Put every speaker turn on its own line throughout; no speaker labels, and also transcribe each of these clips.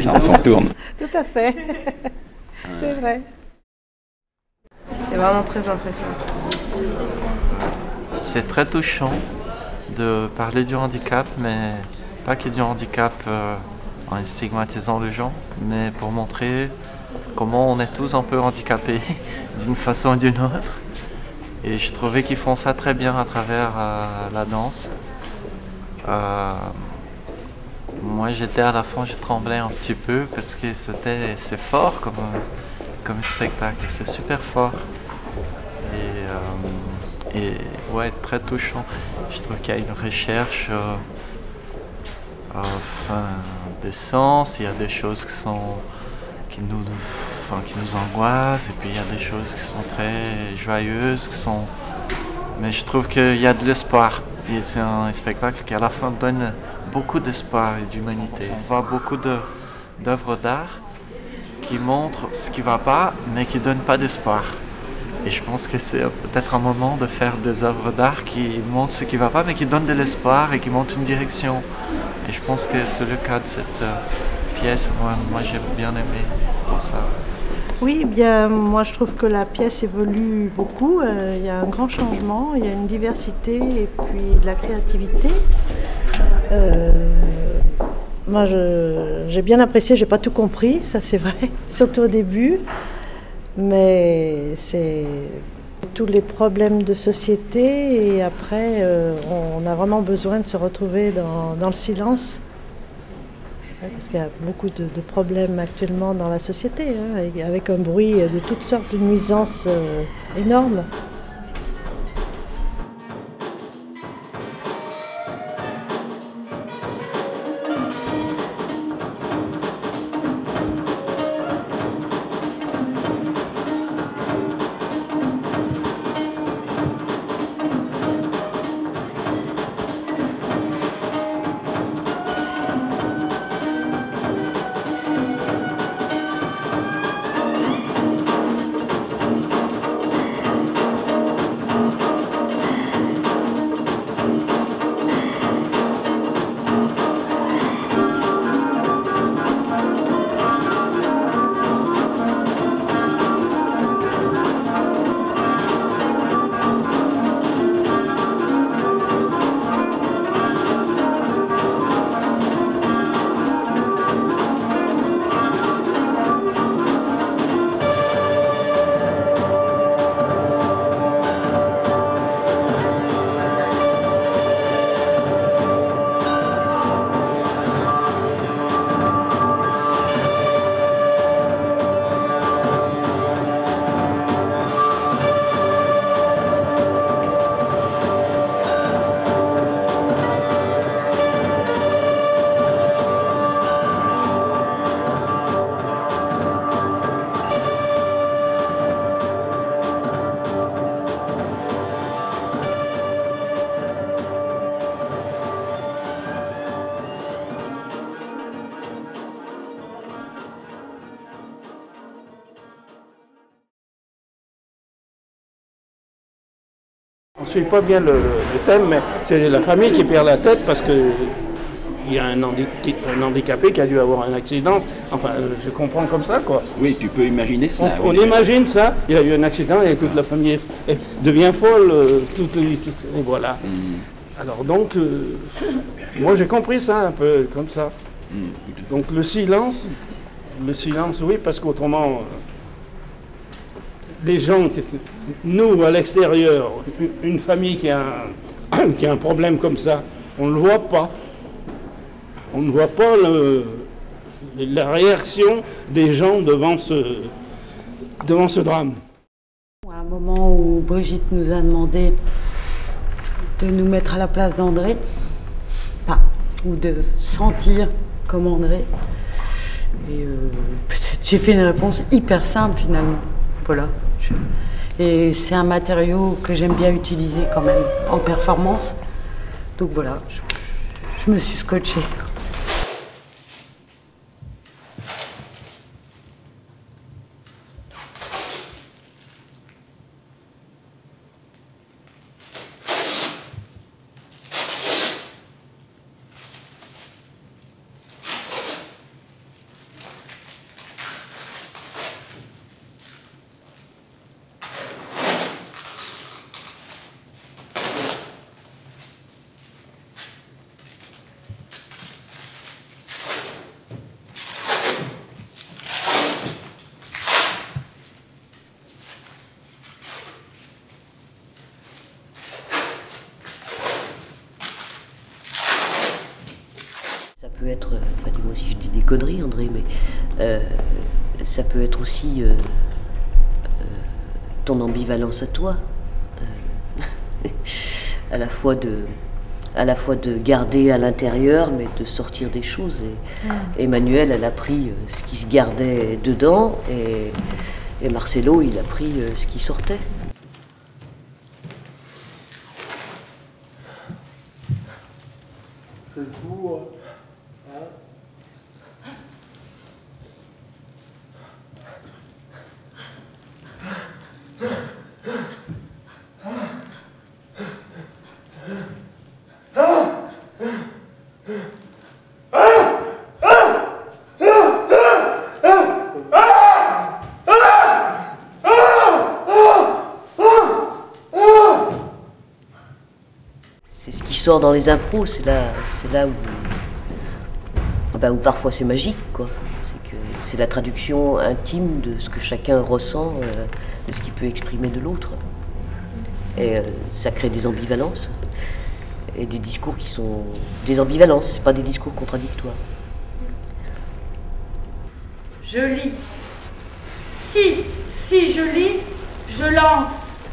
on s'en retourne.
Tout à fait. C'est vrai.
C'est vraiment très impressionnant.
C'est très touchant de parler du handicap, mais pas que du handicap en stigmatisant les gens, mais pour montrer comment on est tous un peu handicapés d'une façon ou d'une autre. Et je trouvais qu'ils font ça très bien à travers la danse. Moi j'étais à la fin, je tremblais un petit peu parce que c'est fort comme spectacle, c'est super fort. Et ouais, très touchant. Je trouve qu'il y a une recherche de sens, il y a des choses qui nous angoissent, et puis il y a des choses qui sont très joyeuses, mais je trouve qu'il y a de l'espoir. Et c'est un spectacle qui à la fin donne beaucoup d'espoir et d'humanité. On voit beaucoup d'œuvres d'art qui montrent ce qui ne va pas, mais qui ne donnent pas d'espoir. Et je pense que c'est peut-être un moment de faire des œuvres d'art qui montrent ce qui ne va pas, mais qui donnent de l'espoir et qui montrent une direction. Et je pense que c'est le cas de cette pièce. Moi j'ai bien aimé pour ça.
Oui, bien, moi je trouve que la pièce évolue beaucoup. Il y a un grand changement, il y a une diversité et puis de la créativité. Moi j'ai bien apprécié, j'ai pas tout compris, ça c'est vrai, surtout au début. Mais c'est tous les problèmes de société et après on a vraiment besoin de se retrouver dans le silence. Parce qu'il y a beaucoup de problèmes actuellement dans la société, avec un bruit de toutes sortes de nuisances énormes.
On ne suit pas bien le thème, mais c'est la famille qui perd la tête parce qu'il y a un handicapé qui a dû avoir un accident. Enfin, je comprends comme ça, quoi.
Oui, tu peux imaginer ça.
On imagine ça, il y a eu un accident et toute la famille devient folle, et voilà. Alors donc, moi j'ai compris ça un peu comme ça. Donc le silence, oui, parce qu'autrement... les gens, nous à l'extérieur, une famille qui a un problème comme ça, on ne le voit pas. On ne voit pas la réaction des gens devant ce drame.
À un moment où Brigitte nous a demandé de nous mettre à la place d'André, ou de sentir comme André, et peut-être j'ai fait une réponse hyper simple finalement. Voilà. Et c'est un matériau que j'aime bien utiliser quand même en performance. Donc voilà, je me suis scotchée.
peut être, enfin dis-moi si je dis des conneries André, mais ça peut être aussi ton ambivalence à toi, à la fois de garder à l'intérieur, mais de sortir des choses. Et Emmanuel, elle a pris ce qui se gardait dedans, et Marcelo, il a pris ce qui sortait.
C'est tout. Hein?
C'est ce qui sort dans les impros, c'est là où parfois c'est magique, quoi. C'est la traduction intime de ce que chacun ressent, de ce qu'il peut exprimer de l'autre. Et ça crée des ambivalences, et des discours qui sont des ambivalences, c'est pas des discours contradictoires.
Je lis. Si je lis, je lance.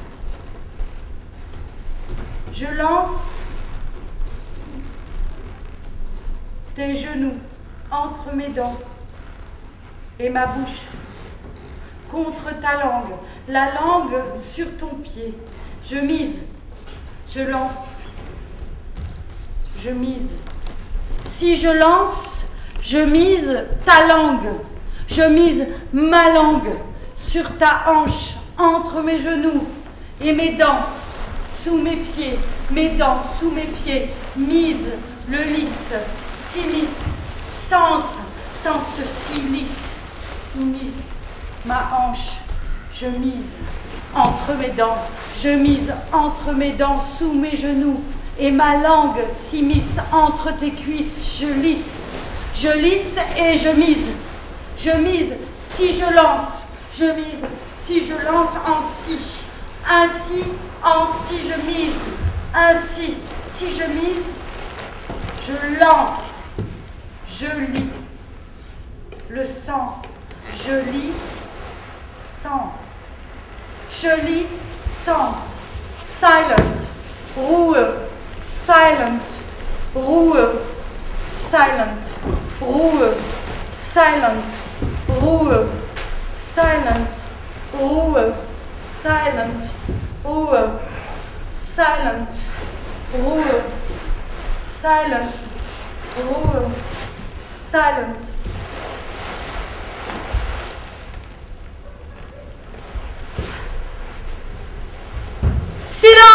Je lance tes genoux entre mes dents et ma bouche contre ta langue, la langue sur ton pied. Je mise, je lance, je mise. Si je lance, je mise ta langue, je mise ma langue sur ta hanche, entre mes genoux et mes dents sous mes pieds, mes dents sous mes pieds, mise, le lisse, s'immisce, sens si lisse, immisce, ma hanche, je mise entre mes dents, je mise entre mes dents sous mes genoux, et ma langue s'immisce entre tes cuisses, je lisse et je mise, si je lance, je mise, si je lance en si, ainsi, en si je mise, ainsi, si je mise, je lance, je lis, le sens, je lis, sens, je lis, sens, silent, roueux, silent, roueux, silent, roueux, silent, roueux, silent, roueux, silent, roueux, silent, roueux, silent, roueux, silent. Silence!